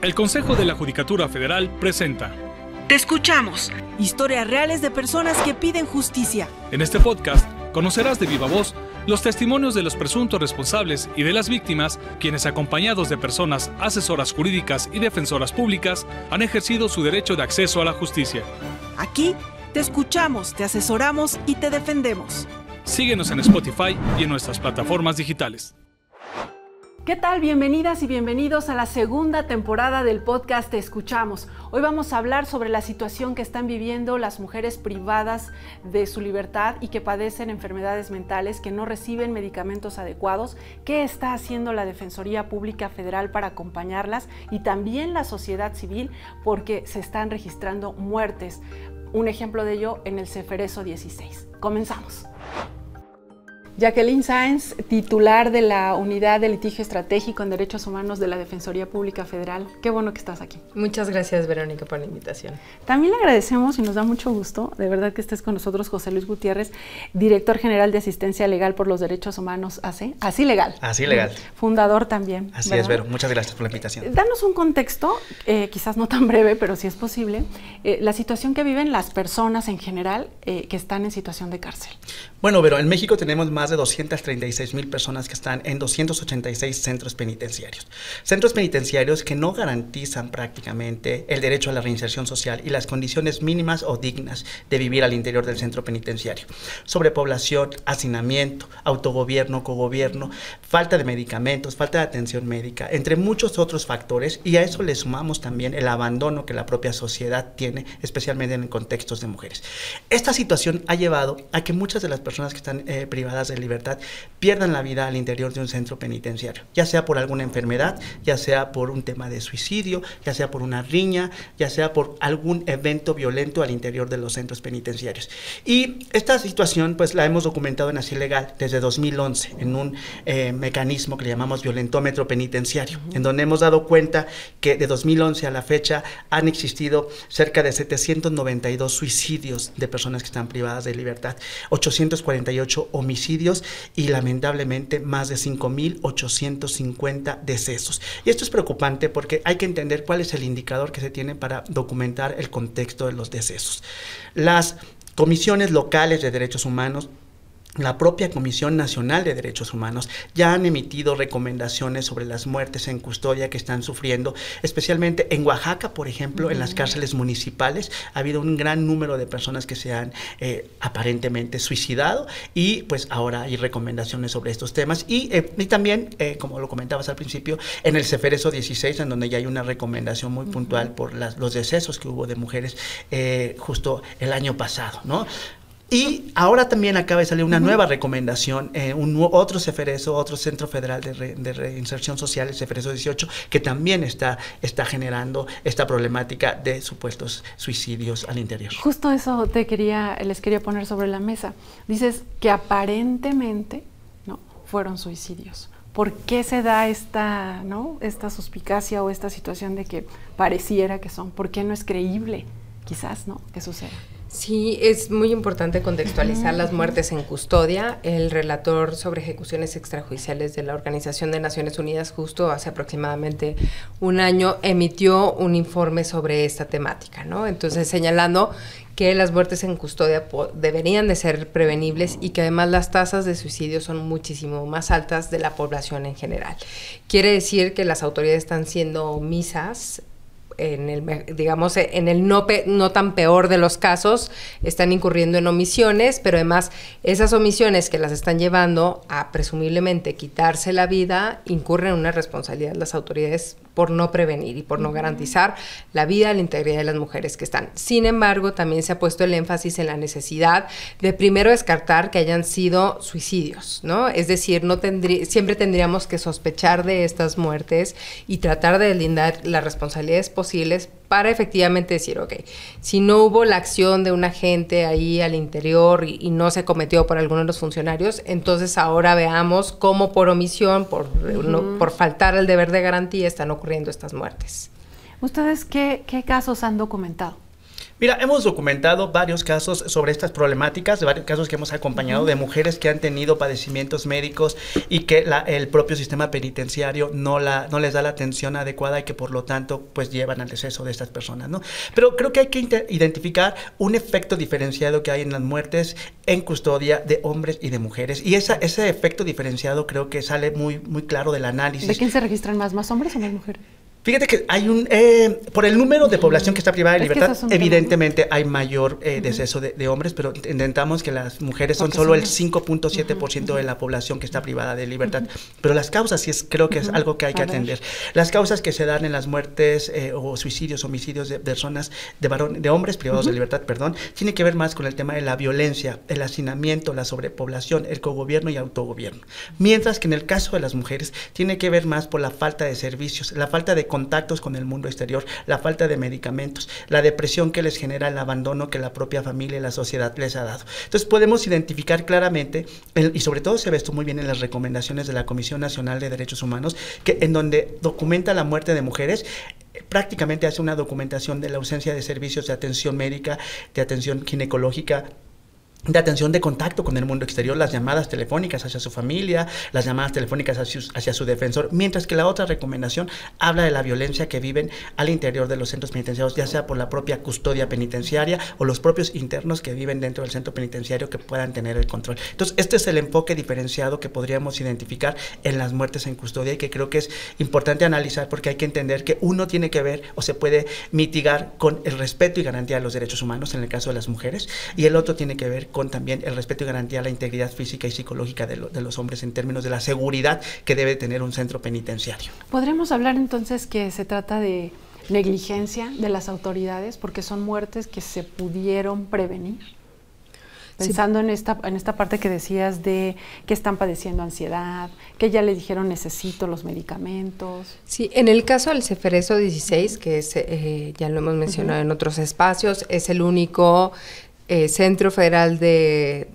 El Consejo de la Judicatura Federal presenta Te escuchamos. Historias reales de personas que piden justicia. En este podcast conocerás de viva voz los testimonios de los presuntos responsables y de las víctimas, quienes acompañados de personas asesoras jurídicas y defensoras públicas han ejercido su derecho de acceso a la justicia. Aquí te escuchamos, te asesoramos y te defendemos. Síguenos en Spotify y en nuestras plataformas digitales. ¿Qué tal? Bienvenidas y bienvenidos a la segunda temporada del podcast Te Escuchamos. Hoy vamos a hablar sobre la situación que están viviendo las mujeres privadas de su libertad y que padecen enfermedades mentales, que no reciben medicamentos adecuados. ¿Qué está haciendo la Defensoría Pública Federal para acompañarlas? Y también la sociedad civil, porque se están registrando muertes. Un ejemplo de ello en el Ceferezo 16. Comenzamos. Jacqueline Sáenz, titular de la Unidad de Litigio Estratégico en Derechos Humanos de la Defensoría Pública Federal. Qué bueno que estás aquí. Muchas gracias, Verónica, por la invitación. También le agradecemos y nos da mucho gusto, de verdad, que estés con nosotros, José Luis Gutiérrez, director general de Asistencia Legal por los Derechos Humanos, Así Legal. Así Legal. Fundador también. Así ¿verdad? es, Vero. Muchas gracias por la invitación. Danos un contexto, quizás no tan breve, pero si es posible, la situación que viven las personas en general que están en situación de cárcel. Bueno, Vero, en México tenemos más de 236,000 personas que están en 286 centros penitenciarios. Centros penitenciarios que no garantizan prácticamente el derecho a la reinserción social y las condiciones mínimas o dignas de vivir al interior del centro penitenciario. Sobrepoblación, hacinamiento, autogobierno, cogobierno, falta de medicamentos, falta de atención médica, entre muchos otros factores, y a eso le sumamos también el abandono que la propia sociedad tiene, especialmente en contextos de mujeres. Esta situación ha llevado a que muchas de las personas que están privadas de libertad pierdan la vida al interior de un centro penitenciario, ya sea por alguna enfermedad, ya sea por un tema de suicidio, ya sea por una riña, ya sea por algún evento violento al interior de los centros penitenciarios. Y esta situación pues la hemos documentado en Así Legal desde 2011 en un mecanismo que le llamamos violentómetro penitenciario, en donde hemos dado cuenta que de 2011 a la fecha han existido cerca de 792 suicidios de personas que están privadas de libertad, 848 homicidios y lamentablemente más de 5,850 decesos. Y esto es preocupante porque hay que entender cuál es el indicador que se tiene para documentar el contexto de los decesos. Las comisiones locales de derechos humanos, la propia Comisión Nacional de Derechos Humanos ya han emitido recomendaciones sobre las muertes en custodia que están sufriendo, especialmente en Oaxaca, por ejemplo, en las cárceles municipales. Ha habido un gran número de personas que se han aparentemente suicidado, y pues ahora hay recomendaciones sobre estos temas. Y también, como lo comentabas al principio, en el Ceferezo 16, en donde ya hay una recomendación muy puntual por los decesos que hubo de mujeres justo el año pasado, ¿no? Y ahora también acaba de salir una nueva recomendación, otro Ceferezo, otro Centro Federal de Reinserción Social, el Ceferezo 18, que también está generando esta problemática de supuestos suicidios al interior. Justo eso les quería poner sobre la mesa. Dices que aparentemente no fueron suicidios. ¿Por qué se da esta suspicacia o esta situación de que pareciera que son? ¿Por qué no es creíble, quizás, ¿no?, que suceda? Sí, es muy importante contextualizar las muertes en custodia. El relator sobre ejecuciones extrajudiciales de la Organización de Naciones Unidas, justo hace aproximadamente un año, emitió un informe sobre esta temática, ¿no? Entonces, señalando que las muertes en custodia deberían de ser prevenibles y que además las tasas de suicidio son muchísimo más altas de la población en general. Quiere decir que las autoridades están siendo omisas en el no tan peor de los casos, están incurriendo en omisiones, pero además esas omisiones que las están llevando a presumiblemente quitarse la vida, incurren en una responsabilidad de las autoridades por no prevenir y por no garantizar la vida y la integridad de las mujeres que están. Sin embargo, también se ha puesto el énfasis en la necesidad de primero descartar que hayan sido suicidios, ¿no? Es decir, siempre tendríamos que sospechar de estas muertes y tratar de deslindar las responsabilidades posibles para efectivamente decir, ok, si no hubo la acción de un agente ahí al interior y no se cometió por alguno de los funcionarios, entonces ahora veamos cómo por omisión, por faltar al deber de garantía, están ocurriendo estas muertes. ¿Ustedes qué casos han documentado? Mira, hemos documentado varios casos sobre estas problemáticas, de varios casos que hemos acompañado de mujeres que han tenido padecimientos médicos y que el propio sistema penitenciario no les da la atención adecuada y que por lo tanto pues llevan al deceso de estas personas, ¿no? Pero creo que hay que identificar un efecto diferenciado que hay en las muertes en custodia de hombres y de mujeres, y ese efecto diferenciado creo que sale muy, muy claro del análisis. ¿De quién se registran más hombres o más mujeres? Fíjate que hay por el número de población que está privada de libertad, evidentemente hay mayor deceso de hombres, pero intentamos que las mujeres son solo el 5.7% de la población que está privada de libertad. Pero las causas, creo que es algo que hay que atender. Las causas que se dan en las muertes o suicidios, homicidios de personas, de hombres privados de libertad, tiene que ver más con el tema de la violencia, el hacinamiento, la sobrepoblación, el cogobierno y autogobierno. Mientras que en el caso de las mujeres tiene que ver más por la falta de servicios, la falta de contactos con el mundo exterior, la falta de medicamentos, la depresión que les genera el abandono que la propia familia y la sociedad les ha dado. Entonces podemos identificar claramente, y sobre todo se ve esto muy bien en las recomendaciones de la Comisión Nacional de Derechos Humanos, que en donde documenta la muerte de mujeres, prácticamente hace una documentación de la ausencia de servicios de atención médica, de atención ginecológica, de atención de contacto con el mundo exterior, las llamadas telefónicas hacia su familia, las llamadas telefónicas hacia su defensor, mientras que la otra recomendación habla de la violencia que viven al interior de los centros penitenciarios, ya sea por la propia custodia penitenciaria o los propios internos que viven dentro del centro penitenciario que puedan tener el control. Entonces, este es el enfoque diferenciado que podríamos identificar en las muertes en custodia y que creo que es importante analizar porque hay que entender que uno tiene que ver o se puede mitigar con el respeto y garantía de los derechos humanos en el caso de las mujeres, y el otro tiene que ver con también el respeto y garantía a la integridad física y psicológica de los hombres en términos de la seguridad que debe tener un centro penitenciario. ¿Podríamos hablar entonces que se trata de negligencia de las autoridades porque son muertes que se pudieron prevenir? Pensando en esta parte que decías de que están padeciendo ansiedad, que ya le dijeron necesito los medicamentos. Sí, en el caso del Ceferezo 16, que es, ya lo hemos mencionado en otros espacios, es el único Centro Federal de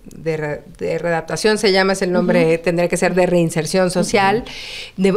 Readaptación, se llama, es el nombre, tendría que ser de reinserción social,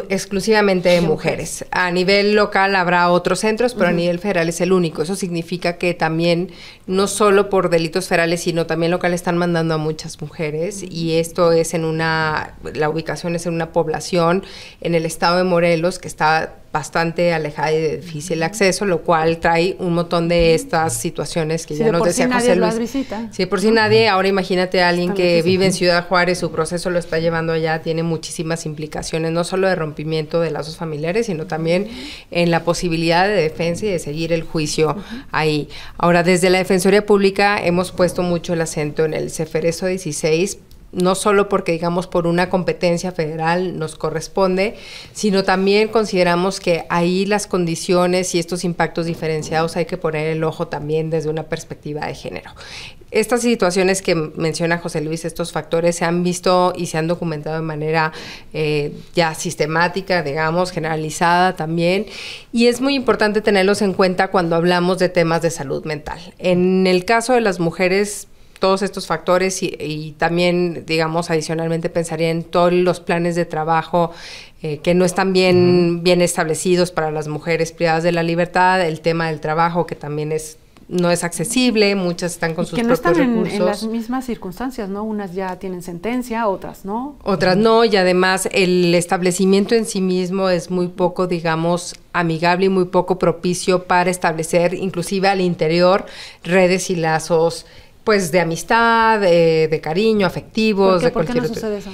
exclusivamente de mujeres. A nivel local habrá otros centros, pero a nivel federal es el único. Eso significa que también, no solo por delitos federales, sino también local están mandando a muchas mujeres, y esto es la ubicación es en una población en el estado de Morelos, que está bastante alejada y de difícil acceso, lo cual trae un montón de estas situaciones que ya nos decía José Luis. Sí, por si nadie, ahora imagínate a alguien que vive en Ciudad Juárez, su proceso lo está llevando allá, tiene muchísimas implicaciones, no solo de rompimiento de lazos familiares, sino también en la posibilidad de defensa y de seguir el juicio ahí. Ahora, desde la Defensoría Pública hemos puesto mucho el acento en el Ceferezo 16, no solo porque, digamos, por una competencia federal nos corresponde, sino también consideramos que ahí las condiciones y estos impactos diferenciados hay que poner el ojo también desde una perspectiva de género. Estas situaciones que menciona José Luis, estos factores, se han visto y se han documentado de manera ya sistemática, digamos, generalizada también, y es muy importante tenerlos en cuenta cuando hablamos de temas de salud mental. En el caso de las mujeres, todos estos factores y también, digamos, adicionalmente pensaría en todos los planes de trabajo que no están bien establecidos para las mujeres privadas de la libertad, el tema del trabajo que también no es accesible, muchas están con sus propios recursos. Que no están en las mismas circunstancias, ¿no? Unas ya tienen sentencia, otras no. Otras no, y además el establecimiento en sí mismo es muy poco, digamos, amigable y muy poco propicio para establecer, inclusive al interior, redes y lazos pues de amistad, de cariño, afectivos. ¿Por qué no sucede eso?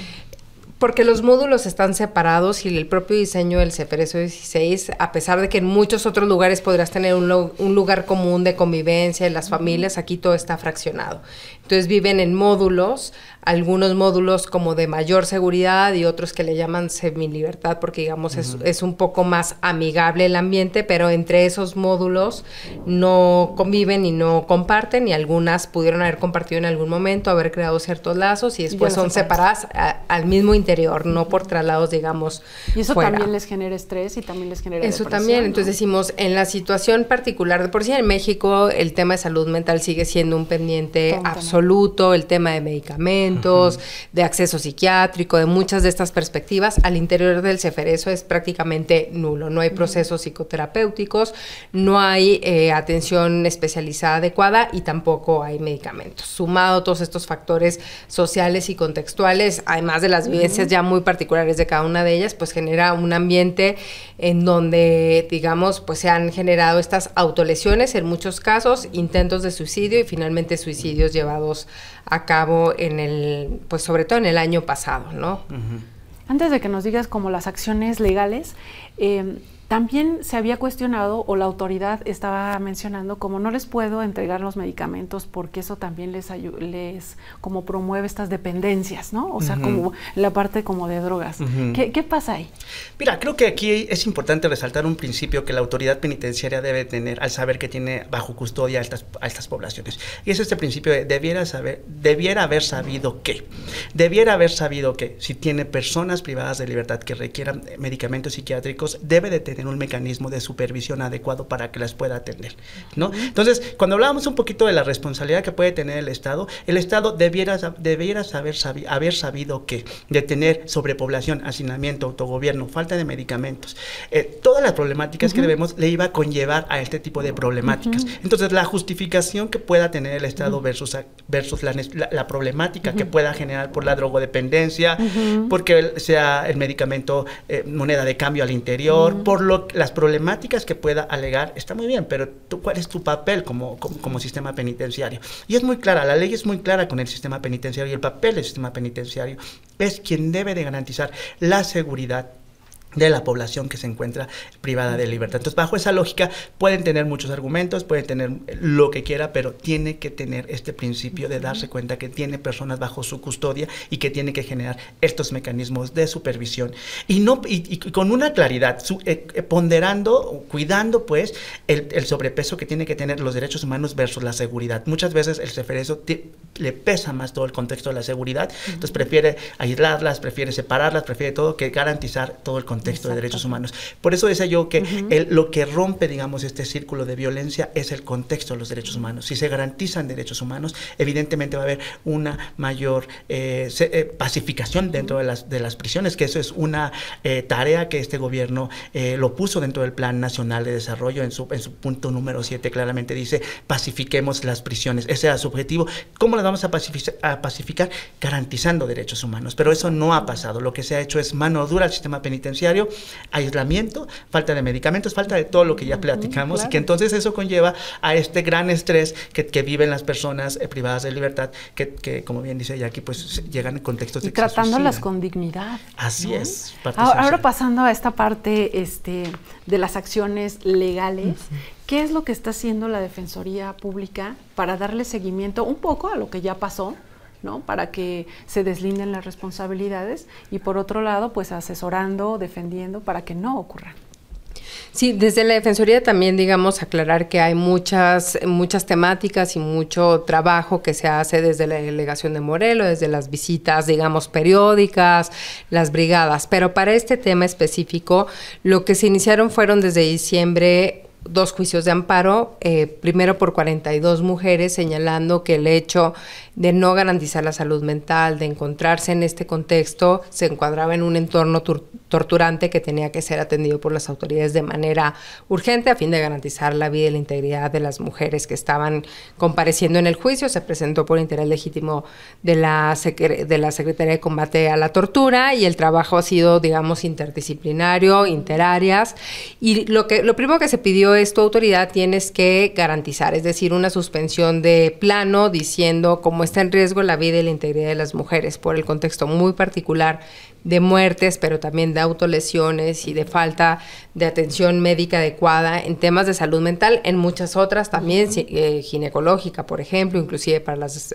Porque los módulos están separados y el propio diseño del Ceferezo 16, a pesar de que en muchos otros lugares podrás tener un lugar común de convivencia en las familias, aquí todo está fraccionado. Entonces viven en módulos, algunos módulos como de mayor seguridad y otros que le llaman semilibertad, porque digamos es un poco más amigable el ambiente, pero entre esos módulos no conviven y no comparten, y algunas pudieron haber compartido en algún momento, haber creado ciertos lazos y después son separadas al mismo interior, no por traslados, digamos, y eso fuera. También les genera estrés y también les genera eso depresión, también, ¿no? Entonces decimos, en la situación particular, de por sí en México el tema de salud mental sigue siendo un pendiente absoluto luto, el tema de medicamentos, de acceso psiquiátrico, de muchas de estas perspectivas, al interior del Ceferezo es prácticamente nulo. No hay procesos psicoterapéuticos, no hay atención especializada adecuada y tampoco hay medicamentos. Sumado a todos estos factores sociales y contextuales, además de las vivencias ya muy particulares de cada una de ellas, pues genera un ambiente en donde, digamos, pues se han generado estas autolesiones, en muchos casos, intentos de suicidio y finalmente suicidios llevados a cabo pues sobre todo en el año pasado, ¿no? Antes de que nos digas como las acciones legales, también se había cuestionado, o la autoridad estaba mencionando, como no les puedo entregar los medicamentos porque eso también les como promueve estas dependencias, ¿no? O sea, como la parte como de drogas. ¿Qué pasa ahí? Mira, creo que aquí es importante resaltar un principio que la autoridad penitenciaria debe tener al saber que tiene bajo custodia a estas poblaciones. Y es este principio de debiera haber sabido que si tiene personas privadas de libertad que requieran medicamentos psiquiátricos, debe de tener un mecanismo de supervisión adecuado para que las pueda atender, ¿no? Entonces, cuando hablábamos un poquito de la responsabilidad que puede tener el Estado debiera haber sabido que de tener sobrepoblación, hacinamiento, autogobierno, falta de medicamentos, todas las problemáticas que le iba a conllevar a este tipo de problemáticas. Entonces, la justificación que pueda tener el Estado versus la problemática que pueda generar por la drogodependencia, porque sea el medicamento moneda de cambio al interior, por las problemáticas que pueda alegar, está muy bien, pero ¿cuál es tu papel como sistema penitenciario? Y es muy clara, la ley es muy clara con el sistema penitenciario, y el papel del sistema penitenciario es quien debe de garantizar la seguridad de la población que se encuentra privada de libertad. Entonces, bajo esa lógica, pueden tener muchos argumentos, pueden tener lo que quiera, pero tiene que tener este principio de darse cuenta que tiene personas bajo su custodia y que tiene que generar estos mecanismos de supervisión y con una claridad, ponderando, cuidando pues el sobrepeso que tiene que tener los derechos humanos versus la seguridad. Muchas veces el Ceferezo le pesa más todo el contexto de la seguridad, entonces prefiere aislarlas, prefiere separarlas, prefiere todo que garantizar todo el contexto de derechos humanos. Por eso decía yo que lo que rompe, digamos, este círculo de violencia es el contexto de los derechos humanos. Si se garantizan derechos humanos, evidentemente va a haber una mayor pacificación dentro de las prisiones, que eso es una tarea que este gobierno lo puso dentro del Plan Nacional de Desarrollo, en su punto número 7 claramente dice, pacifiquemos las prisiones. Ese era su objetivo. ¿Cómo las vamos a pacificar? Garantizando derechos humanos. Pero eso no ha pasado. Lo que se ha hecho es mano dura al sistema penitenciario, aislamiento, falta de medicamentos, falta de todo lo que ya platicamos, claro. Y que entonces eso conlleva a este gran estrés que viven las personas privadas de libertad, que como bien dice Jackie, pues llegan en contextos de tratándolas con dignidad. Así, ¿no? Es. Ahora pasando a esta parte de las acciones legales, ¿qué es lo que está haciendo la Defensoría Pública para darle seguimiento un poco a lo que ya pasó, ¿no? Para que se deslinden las responsabilidades y por otro lado, pues asesorando, defendiendo para que no ocurran? Sí, desde la Defensoría también, digamos, aclarar que hay muchas temáticas y mucho trabajo que se hace desde la Delegación de Morelos, desde las visitas, digamos, periódicas, las brigadas, pero para este tema específico, lo que se iniciaron fueron desde diciembre 2 juicios de amparo, primero por 42 mujeres señalando que el hecho de no garantizar la salud mental, de encontrarse en este contexto, se encuadraba en un entorno torturante que tenía que ser atendido por las autoridades de manera urgente a fin de garantizar la vida y la integridad de las mujeres que estaban compareciendo en el juicio. Se presentó por interés legítimo de la Secretaría de Combate a la Tortura y el trabajo ha sido, digamos, interdisciplinario, interáreas, y lo primero que se pidió es tu autoridad tienes que garantizar, es decir, una suspensión de plano diciendo cómo está en riesgo la vida y la integridad de las mujeres por el contexto muy particular de muertes, pero también de autolesiones y de falta de atención médica adecuada en temas de salud mental, en muchas otras también, ginecológica, por ejemplo, inclusive para las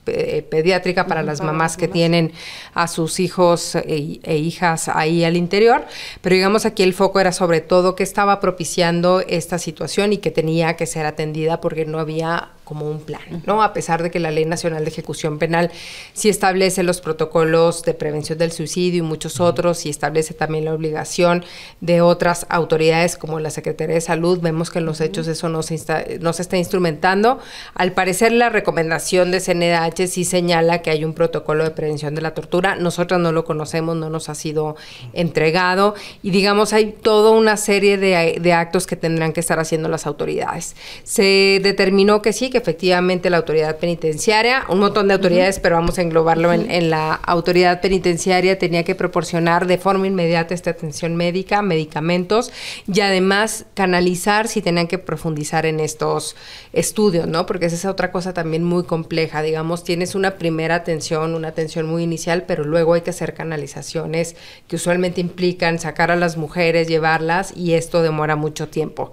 pediátrica para las mamás que tienen a sus hijos e hijas ahí al interior, pero digamos aquí el foco era sobre todo que estaba propiciando esta situación y que tenía que ser atendida porque no había un plan, ¿no? A pesar de que la Ley Nacional de Ejecución Penal sí establece los protocolos de prevención del suicidio y muchos otros, y establece también la obligación de otras autoridades como la Secretaría de Salud, vemos que en los hechos eso no se está instrumentando. Al parecer la recomendación de CNDH sí señala que hay un protocolo de prevención de la tortura, nosotros no lo conocemos, no nos ha sido entregado, y digamos hay toda una serie de actos que tendrán que estar haciendo las autoridades. Se determinó que sí, que efectivamente la autoridad penitenciaria, un montón de autoridades, pero vamos a englobarlo en la autoridad penitenciaria, tenía que proporcionar de forma inmediata esta atención médica, medicamentos, y además canalizar si tenían que profundizar en estos estudios, ¿no? Porque esa es otra cosa también muy compleja, digamos, tienes una primera atención, una atención muy inicial, pero luego hay que hacer canalizaciones que usualmente implican sacar a las mujeres, llevarlas, y esto demora mucho tiempo.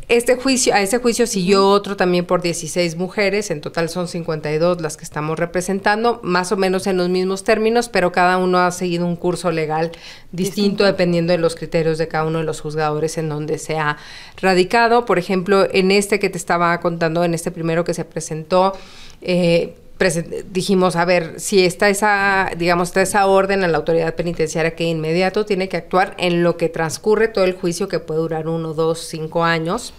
A ese juicio siguió otro también por 16 mujeres, en total son 52 las que estamos representando, más o menos en los mismos términos, pero cada uno ha seguido un curso legal distinto dependiendo de los criterios de cada uno de los juzgadores en donde se ha radicado. Por ejemplo, en este que te estaba contando, en este primero que se presentó, dijimos, a ver, si está esa orden a la autoridad penitenciaria que inmediato tiene que actuar en lo que transcurre todo el juicio, que puede durar 1, 2, 5 años,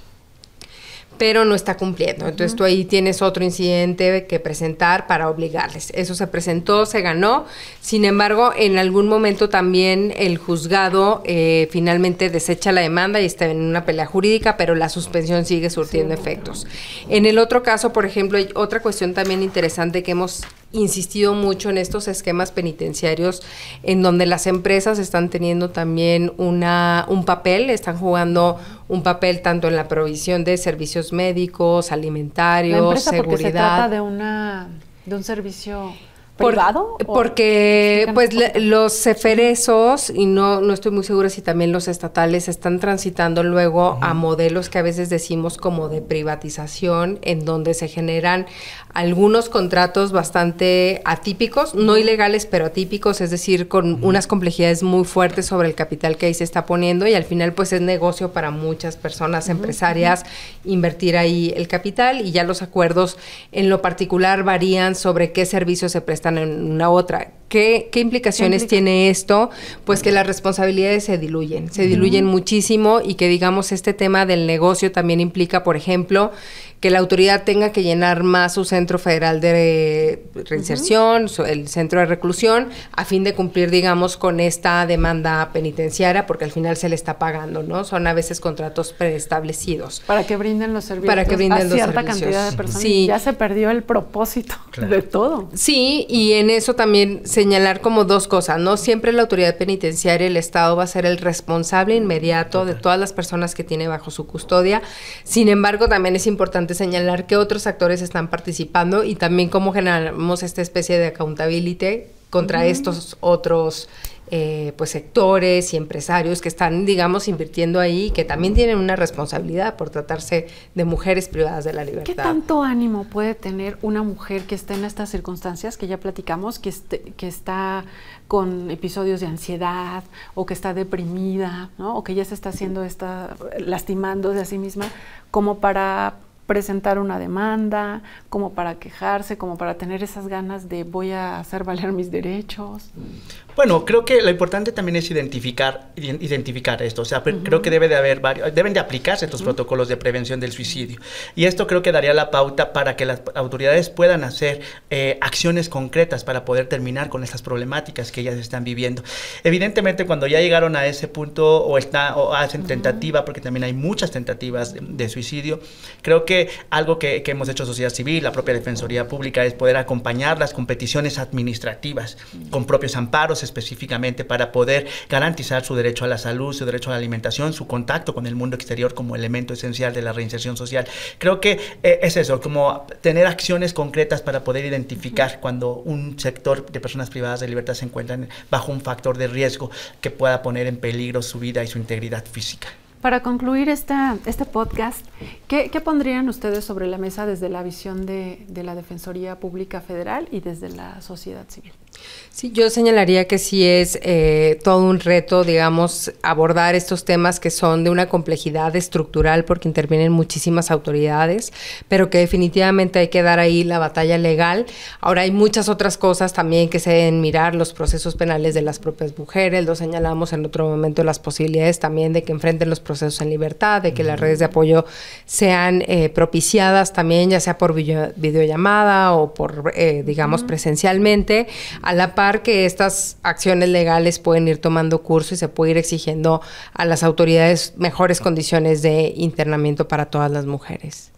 pero no está cumpliendo. Entonces tú ahí tienes otro incidente que presentar para obligarles. Eso se presentó, se ganó. Sin embargo, en algún momento también el juzgado finalmente desecha la demanda y está en una pelea jurídica, pero la suspensión sigue surtiendo efectos. En el otro caso, por ejemplo, hay otra cuestión también interesante que hemos insistido mucho en estos esquemas penitenciarios en donde las empresas están teniendo también un papel, están jugando un papel tanto en la provisión de servicios médicos, alimentarios, la empresa seguridad. Porque se trata de un servicio privado. Porque pues los ceferesos, y no estoy muy segura si también los estatales, están transitando luego a modelos que a veces decimos como de privatización, en donde se generan algunos contratos bastante atípicos, no ilegales, pero atípicos, es decir, con unas complejidades muy fuertes sobre el capital que ahí se está poniendo, y al final pues es negocio para muchas personas empresarias invertir ahí el capital, y ya los acuerdos en lo particular varían sobre qué servicios se prestan en una otra. ¿Qué implicaciones tiene esto? Pues que las responsabilidades se diluyen muchísimo, y que digamos este tema del negocio también implica, por ejemplo, que la autoridad tenga que llenar más su centro federal de reinserción, el centro de reclusión, a fin de cumplir, digamos, con esta demanda penitenciaria, porque al final se le está pagando, ¿no? Son a veces contratos preestablecidos. Para que brinden los servicios a cierta cantidad de personas. Sí. Ya se perdió el propósito de todo. Sí, y en eso también señalar como dos cosas, ¿no? Siempre la autoridad penitenciaria, el Estado va a ser el responsable inmediato de todas las personas que tiene bajo su custodia. Sin embargo, también es importante señalar que otros actores están participando, y también cómo generamos esta especie de accountability contra estos otros pues sectores y empresarios que están, digamos, invirtiendo ahí, que también tienen una responsabilidad por tratarse de mujeres privadas de la libertad. ¿Qué tanto ánimo puede tener una mujer que esté en estas circunstancias que ya platicamos, que está con episodios de ansiedad, o que está deprimida, ¿no? O que ya se está lastimándose a sí misma, como para presentar una demanda, como para quejarse, como para tener esas ganas de voy a hacer valer mis derechos? Bueno, creo que lo importante también es identificar esto. O sea, creo que deben de aplicarse estos protocolos de prevención del suicidio. Y esto creo que daría la pauta para que las autoridades puedan hacer acciones concretas para poder terminar con estas problemáticas que ellas están viviendo. Evidentemente, cuando ya llegaron a ese punto o hacen tentativa, porque también hay muchas tentativas de suicidio, creo que algo que hemos hecho sociedad civil, la propia Defensoría Pública, es poder acompañar las competiciones administrativas con propios amparos específicamente para poder garantizar su derecho a la salud, su derecho a la alimentación, su contacto con el mundo exterior como elemento esencial de la reinserción social. Creo que es eso, como tener acciones concretas para poder identificar cuando un sector de personas privadas de libertad se encuentran bajo un factor de riesgo que pueda poner en peligro su vida y su integridad física. Para concluir este podcast, ¿qué pondrían ustedes sobre la mesa desde la visión de la Defensoría Pública Federal y desde la sociedad civil? Sí, yo señalaría que sí es todo un reto, digamos, abordar estos temas que son de una complejidad estructural porque intervienen muchísimas autoridades, pero que definitivamente hay que dar ahí la batalla legal. Ahora hay muchas otras cosas también que se deben mirar, los procesos penales de las propias mujeres, lo señalamos en otro momento, las posibilidades también de que enfrenten los procesos en libertad, de que las redes de apoyo sean propiciadas también, ya sea por videollamada o por, digamos, presencialmente, a la par que estas acciones legales pueden ir tomando curso y se puede ir exigiendo a las autoridades mejores condiciones de internamiento para todas las mujeres.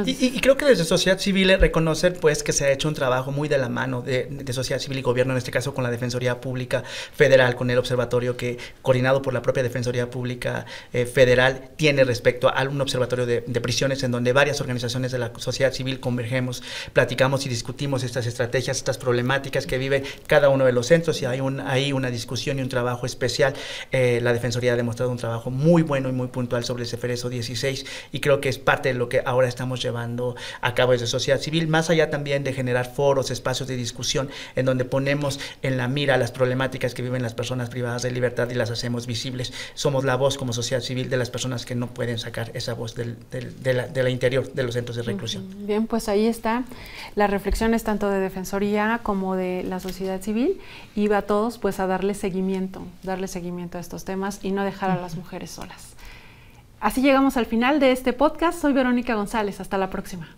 Y creo que desde sociedad civil reconocer pues que se ha hecho un trabajo muy de la mano de sociedad civil y gobierno, en este caso con la Defensoría Pública Federal, con el observatorio que coordinado por la propia Defensoría Pública Federal tiene respecto a un observatorio de prisiones en donde varias organizaciones de la sociedad civil convergemos, platicamos y discutimos estas estrategias, estas problemáticas que vive cada uno de los centros y hay una discusión y un trabajo especial. La Defensoría ha demostrado un trabajo muy bueno y muy puntual sobre el Ceferezo 16 y creo que es parte de lo que ahora estamos llevando a cabo desde sociedad civil, más allá también de generar foros, espacios de discusión en donde ponemos en la mira las problemáticas que viven las personas privadas de libertad y las hacemos visibles. Somos la voz como sociedad civil de las personas que no pueden sacar esa voz de la interior de los centros de reclusión. Bien, pues ahí está las reflexiones tanto de Defensoría como de la sociedad civil y va a todos pues a darle seguimiento a estos temas y no dejar a las mujeres solas. Así llegamos al final de este podcast. Soy Verónica González. Hasta la próxima.